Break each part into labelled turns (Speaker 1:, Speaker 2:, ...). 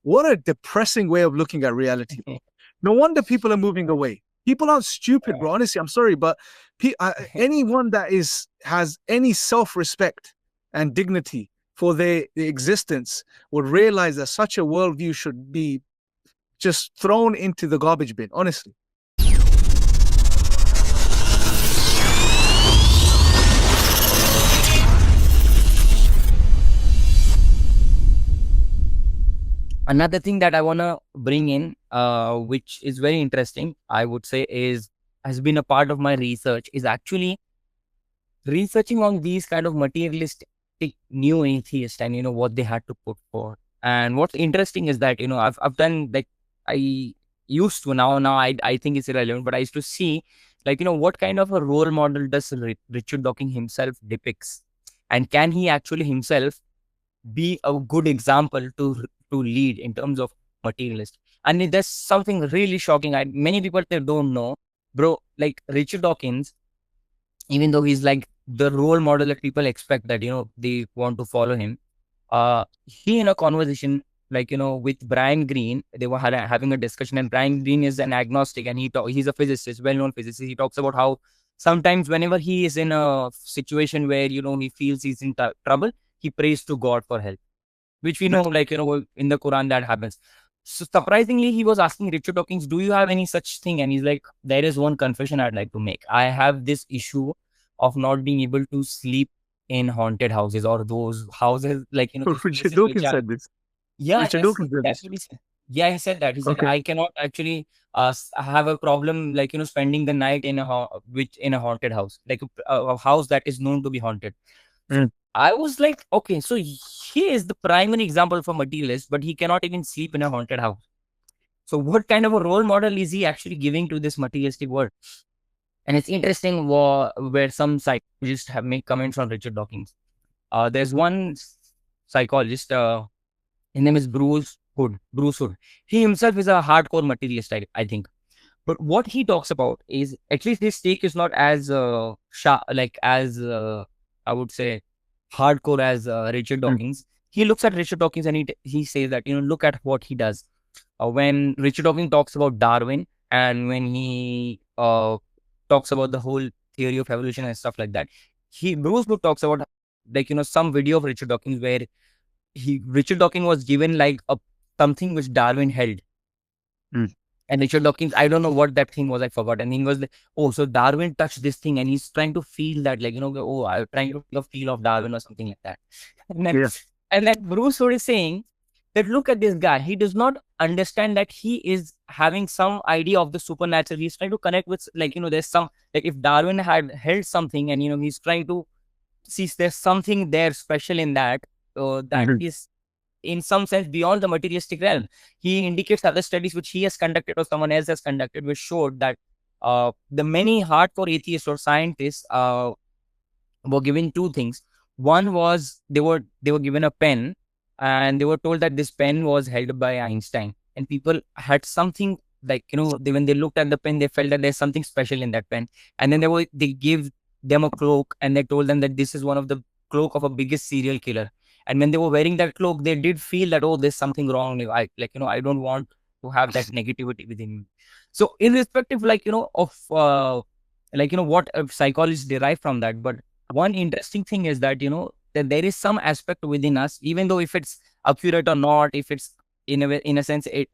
Speaker 1: What a depressing way of looking at reality, bro. No wonder people are moving away. People aren't stupid, bro. Honestly, I'm sorry, but anyone that has any self-respect and dignity for their existence would realize that such a worldview should be just thrown into the garbage bin, honestly.
Speaker 2: Another thing that I want to bring in, which is very interesting, I would say, has been a part of my research, is actually researching on these kind of materialistic new atheists and, what they had to put forward. And what's interesting is that, I've done, like, I used to now I think it's irrelevant, but I used to see, like, what kind of a role model does Richard Dawkins himself depicts, and can he actually himself be a good example to lead in terms of materialist. And there's something really shocking. Many people, they don't know, bro. Like Richard Dawkins, even though he's like the role model that people expect that they want to follow him, he in a conversation, like, with Brian Greene, they were having a discussion, and Brian Greene is an agnostic, and he's a physicist, well-known physicist. He talks about how sometimes whenever he is in a situation where he feels he's in trouble, he prays to God for help, which we know, like, in the Quran that happens. So surprisingly, he was asking Richard Dawkins, do you have any such thing? And he's like, there is one confession I'd like to make. I have this issue of not being able to sleep in haunted houses, or those houses, like, those
Speaker 1: Richard
Speaker 2: places which
Speaker 1: Dawkins
Speaker 2: are,
Speaker 1: said this.
Speaker 2: yeah,
Speaker 1: Richard Dawkins said
Speaker 2: that's
Speaker 1: this.
Speaker 2: what he said. Yeah, he said that. He said,
Speaker 1: Okay.
Speaker 2: I cannot actually have a problem, like, spending the night in a haunted house, like a house that is known to be haunted.
Speaker 1: Mm.
Speaker 2: I was like, okay, so he is the primary example for materialist, but he cannot even sleep in a haunted house. So what kind of a role model is he actually giving to this materialistic world? And it's interesting where some psychologists have made comments on Richard Dawkins. There's one psychologist, his name is Bruce Hood. Bruce Hood. He himself is a hardcore materialist, I think. But what he talks about is, at least his take is not as I would say, hardcore as Richard Dawkins. He looks at Richard Dawkins and he says that, look at what he does. When Richard Dawkins talks about Darwin, and when he talks about the whole theory of evolution and stuff like that, Bruce Wood talks about, like, some video of Richard Dawkins where Richard Dawkins was given like something which Darwin held. And Richard Dawkins, I don't know what that thing was, I forgot. And he was like, oh, so Darwin touched this thing, and he's trying to feel that, like, oh, I'm trying to feel a feel of Darwin or something like that. And then Bruce Wood is saying that, look at this guy. He does not understand that he is having some idea of the supernatural. He's trying to connect with, like, there's some, like, if Darwin had held something, and, he's trying to see there's something there special in that, that is in some sense beyond the materialistic realm. He indicates other studies which he has conducted or someone else has conducted, which showed that the many hardcore atheists or scientists were given two things. One was they were given a pen, and they were told that this pen was held by Einstein, and people had something, like, when they looked at the pen, they felt that there's something special in that pen. And then they gave them a cloak, and they told them that this is one of the cloak of a biggest serial killer. And when they were wearing that cloak, they did feel that, oh, there's something wrong. I don't want to have that negativity within me. So irrespective, like, of what psychologists derive from that. But one interesting thing is that, that there is some aspect within us, even though if it's accurate or not, if it's in a sense, it's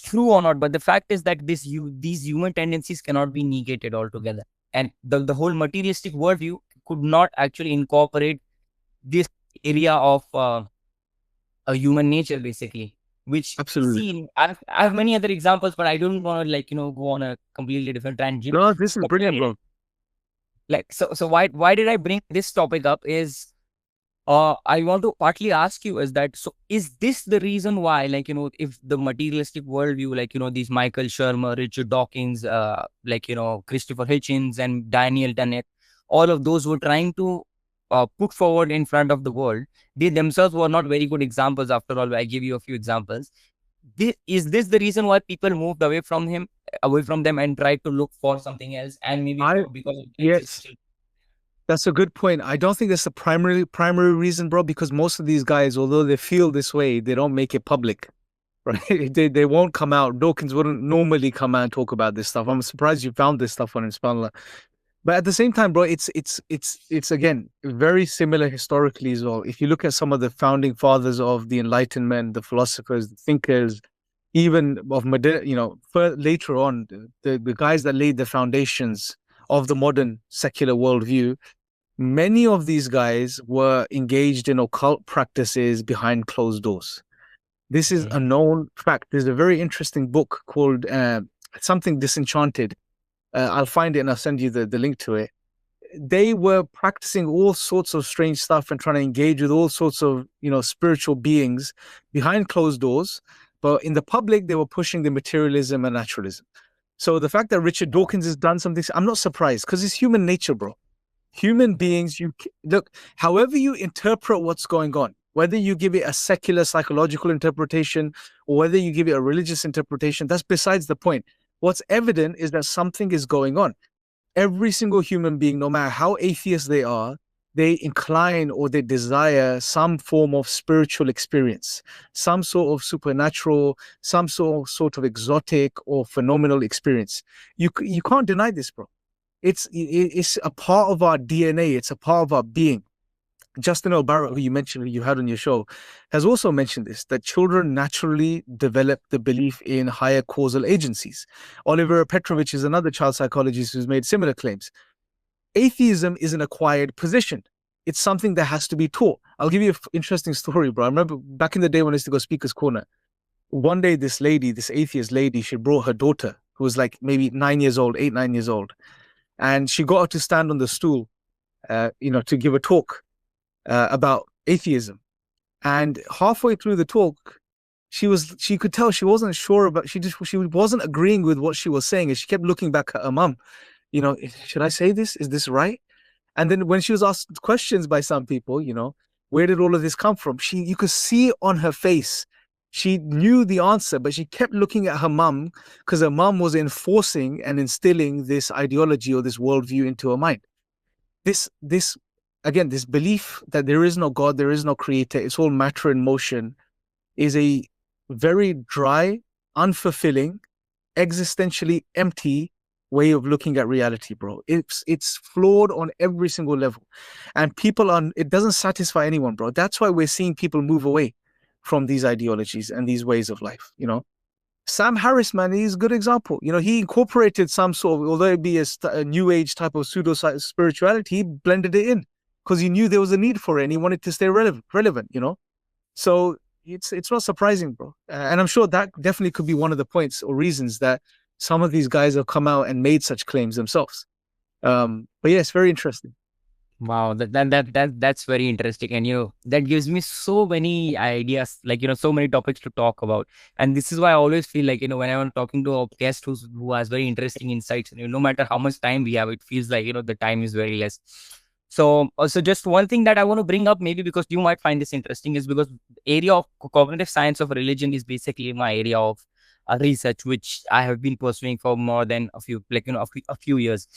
Speaker 2: true or not. But the fact is that these human tendencies cannot be negated altogether. And the whole materialistic worldview could not actually incorporate this area of a human nature, basically, which
Speaker 1: Absolutely.
Speaker 2: I have many other examples, but I don't want to, like, go on a completely different tangent.
Speaker 1: No, this is brilliant, bro.
Speaker 2: Like, so why did I bring this topic up is, I want to partly ask you is that, so is this the reason why, like, if the materialistic worldview, like, these Michael Shermer, Richard Dawkins, like, Christopher Hitchens and Daniel Dennett, all of those were trying to put forward in front of the world, they themselves were not very good examples. After all, I give you a few examples. Is this the reason why people moved away from them and tried to look for something else? And maybe because of
Speaker 1: yes. That's a good point. I don't think that's the primary reason, bro, because most of these guys, although they feel this way, they don't make it public, right? They won't come out. Dawkins wouldn't normally come out and talk about this stuff. I'm surprised you found this stuff on Subhanallah. But at the same time, bro, it's again very similar historically as well. If you look at some of the founding fathers of the Enlightenment, the philosophers, the thinkers, even of modern, later on, the guys that laid the foundations of the modern secular worldview, many of these guys were engaged in occult practices behind closed doors. This is a known fact. There's a very interesting book called something Disenchanted. I'll find it and I'll send you the link to it. They were practicing all sorts of strange stuff and trying to engage with all sorts of, spiritual beings behind closed doors. But in the public, they were pushing the materialism and naturalism. So the fact that Richard Dawkins has done something, I'm not surprised, because it's human nature, bro. Human beings, look, however you interpret what's going on, whether you give it a secular psychological interpretation or whether you give it a religious interpretation, that's besides the point. What's evident is that something is going on. Every single human being, no matter how atheist they are, they incline or they desire some form of spiritual experience, some sort of supernatural, some sort of exotic or phenomenal experience. You can't deny this, bro. It's a part of our DNA. It's a part of our being. Justin O'Barrett, who you mentioned, who you had on your show, has also mentioned this, that children naturally develop the belief in higher causal agencies. Oliver Petrovich is another child psychologist who's made similar claims. Atheism is an acquired position. It's something that has to be taught. I'll give you an interesting story, bro. I remember back in the day when I used to go Speaker's Corner, one day this atheist lady, she brought her daughter, who was like maybe 9 years old, 8, 9 years old. And she got her to stand on the stool, to give a talk about atheism. And halfway through the talk, she could tell she wasn't sure about, she wasn't agreeing with what she was saying. And she kept looking back at her mum, should I say this? Is this right? And then when she was asked questions by some people, where did all of this come from? You could see on her face, she knew the answer, but she kept looking at her mum because her mum was enforcing and instilling this ideology or this worldview into her mind. This belief that there is no God, there is no creator, it's all matter in motion, is a very dry, unfulfilling, existentially empty way of looking at reality, bro. It's flawed on every single level. And it doesn't satisfy anyone, bro. That's why we're seeing people move away from these ideologies and these ways of life, Sam Harris, man, he's a good example. He incorporated some sort of, although it be a new age type of pseudo spirituality, he blended it in because he knew there was a need for it and he wanted to stay relevant, So it's not surprising, bro. And I'm sure that definitely could be one of the points or reasons that some of these guys have come out and made such claims themselves. But yeah, it's very interesting.
Speaker 2: Wow, that's very interesting, and that gives me so many ideas, like so many topics to talk about. And this is why I always feel like when I'm talking to a guest who has very interesting insights, no matter how much time we have, it feels like the time is very less. So also just one thing that I want to bring up, maybe because you might find this interesting, is because the area of cognitive science of religion is basically my area of research, which I have been pursuing for more than a few years.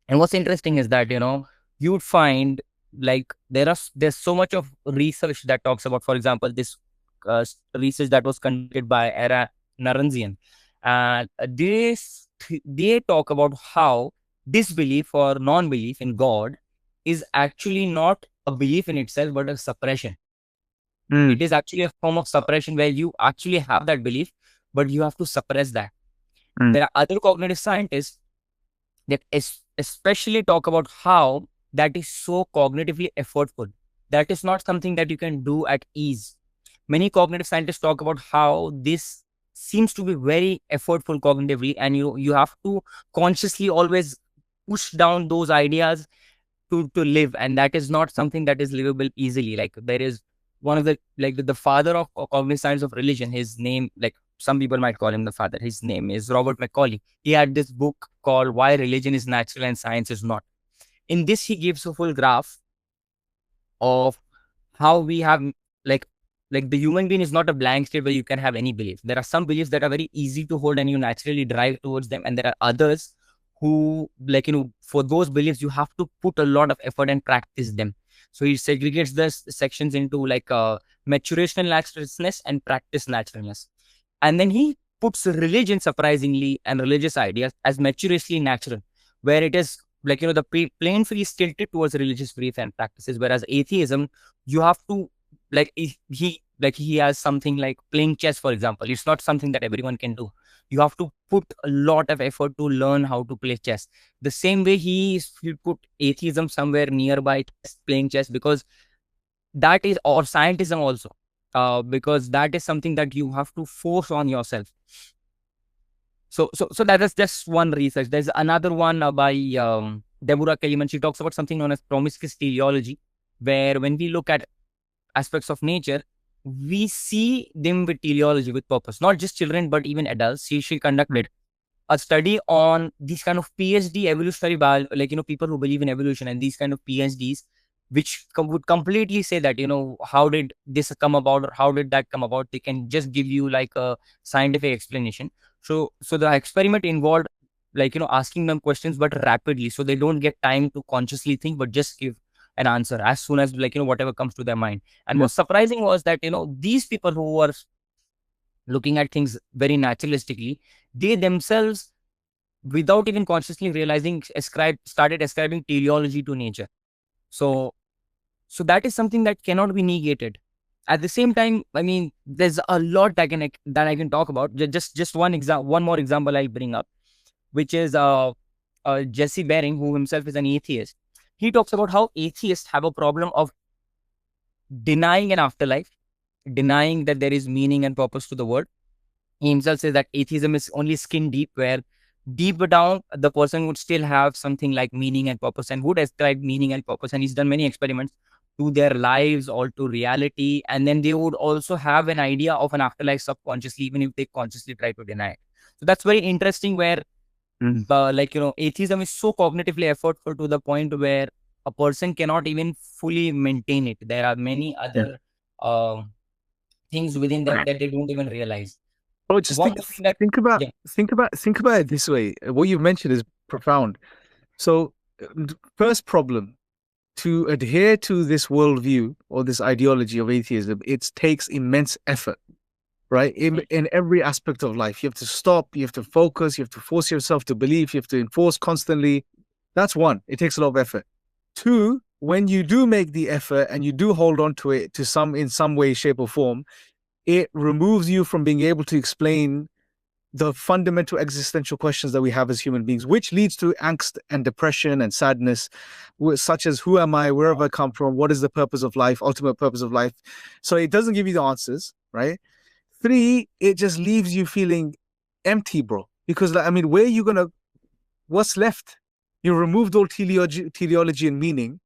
Speaker 2: And what's interesting is that you would find like there's so much of research that talks about, for example, this research that was conducted by Ara Norenzayan, and they talk about how disbelief or non-belief in God is actually not a belief in itself, but a suppression. It is actually a form of suppression where you actually have that belief, but you have to suppress that. There are other cognitive scientists that especially talk about how that is so cognitively effortful. That is not something that you can do at ease. Many cognitive scientists talk about how this seems to be very effortful cognitively, and you have to consciously always push down those ideas to live, and that is not something that is livable easily. Like there is one of the father of cognitive science of religion, his name, like some people might call him the father, his name is Robert McCauley. He had this book called Why Religion is Natural and Science is Not. In this, he gives a full graph of how we have like the human being is not a blank state where you can have any belief. There are some beliefs that are very easy to hold and you naturally drive towards them, and there are others who, like, for those beliefs, you have to put a lot of effort and practice them. So he segregates the sections into like maturational naturalness and practice naturalness. And then he puts religion, surprisingly, and religious ideas as maturiously natural, where it is like, the plain free is tilted towards religious belief and practices, whereas atheism, you have to, like, he has something like playing chess, for example. It's not something that everyone can do. You have to put a lot of effort to learn how to play chess. The same way he put atheism somewhere nearby playing chess, because that is, or scientism also, because that is something that you have to force on yourself. So that is just one research. There's another one by Deborah Kellyman. She talks about something known as promiscuous teleology, where when we look at aspects of nature, we see them with teleology, with purpose. Not just children, but even adults. She conducted a study on these kind of PhD evolutionary biology, like, people who believe in evolution, and these kind of PhDs, which would completely say that, how did this come about or how did that come about? They can just give you like a scientific explanation. So the experiment involved, like, asking them questions, but rapidly. So they don't get time to consciously think, but just give an answer as soon as, like, whatever comes to their mind. And what's surprising was that, these people who were looking at things very naturalistically, they themselves, without even consciously realizing, started ascribing teleology to nature. So that is something that cannot be negated. At the same time, I mean, there's a lot that I can talk about. Just one more example I'll bring up, which is Jesse Bering, who himself is an atheist. He talks about how atheists have a problem of denying an afterlife, denying that there is meaning and purpose to the world. He himself says that atheism is only skin deep, where deeper down, the person would still have something like meaning and purpose and would ascribe meaning and purpose. And he's done many experiments to their lives or to reality. And then they would also have an idea of an afterlife subconsciously, even if they consciously try to deny it. So that's very interesting, where atheism is so cognitively effortful to the point where a person cannot even fully maintain it. There are many other things within them that they don't even realize.
Speaker 1: Oh, just think about it this way. What you've mentioned is profound. So, first problem, to adhere to this worldview or this ideology of atheism, it takes immense effort, right? In every aspect of life, you have to stop, you have to focus, you have to force yourself to believe, you have to enforce constantly. That's one. It takes a lot of effort. Two, when you do make the effort and you do hold on to it in some way, shape, or form, it removes you from being able to explain the fundamental existential questions that we have as human beings, which leads to angst and depression and sadness, such as who am I, where have I come from, what is the purpose of life, ultimate purpose of life. So it doesn't give you the answers, right? Three, it just leaves you feeling empty, bro. Because, I mean, what's left? You removed all teleology and meaning.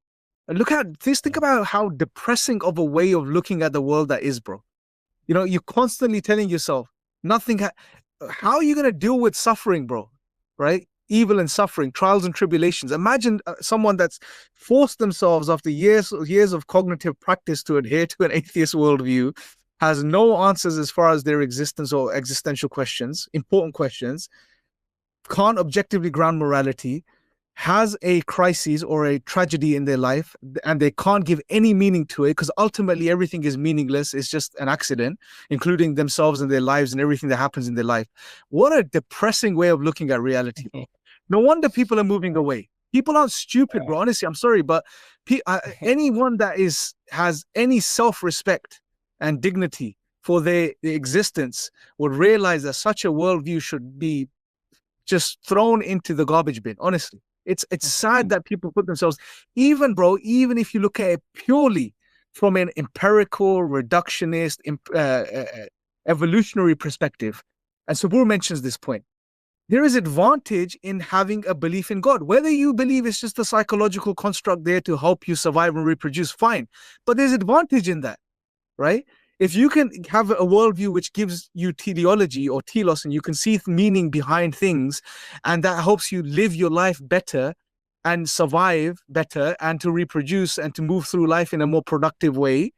Speaker 1: And think about how depressing of a way of looking at the world that is, bro. You're constantly telling yourself, how are you going to deal with suffering, bro? Right? Evil and suffering, trials and tribulations. Imagine someone that's forced themselves after years of cognitive practice to adhere to an atheist worldview, has no answers as far as their existence or existential questions, important questions, can't objectively ground morality, has a crisis or a tragedy in their life, and they can't give any meaning to it because ultimately everything is meaningless. It's just an accident, including themselves and their lives and everything that happens in their life. What a depressing way of looking at reality. No wonder people are moving away. People aren't stupid, bro. Honestly, I'm sorry, but anyone that has any self-respect and dignity for their existence would realize that such a worldview should be just thrown into the garbage bin, honestly. It's sad that people put themselves, even if you look at it purely from an empirical, reductionist, evolutionary perspective, and Sabur mentions this point, there is advantage in having a belief in God. Whether you believe it's just a psychological construct there to help you survive and reproduce, fine. But there's advantage in that, right? If you can have a worldview which gives you teleology or telos, and you can see meaning behind things, and that helps you live your life better and survive better and to reproduce and to move through life in a more productive way,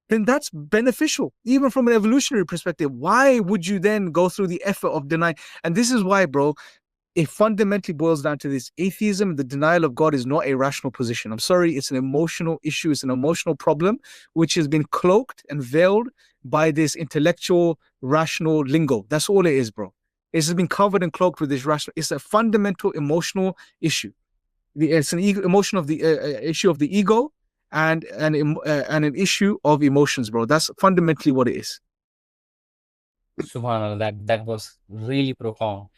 Speaker 1: then that's beneficial, even from an evolutionary perspective. Why would you then go through the effort of denying? And this is why, bro, it fundamentally boils down to this: atheism, the denial of God, is not a rational position. I'm sorry, it's an emotional issue, it's an emotional problem which has been cloaked and veiled by this intellectual, rational lingo. That's all it is, bro. It's been covered and cloaked with this rational. It's a fundamental emotional issue. It's an emotion of the issue of the ego, and an issue of emotions, bro. That's fundamentally what it is.
Speaker 2: Subhanallah, that was really profound.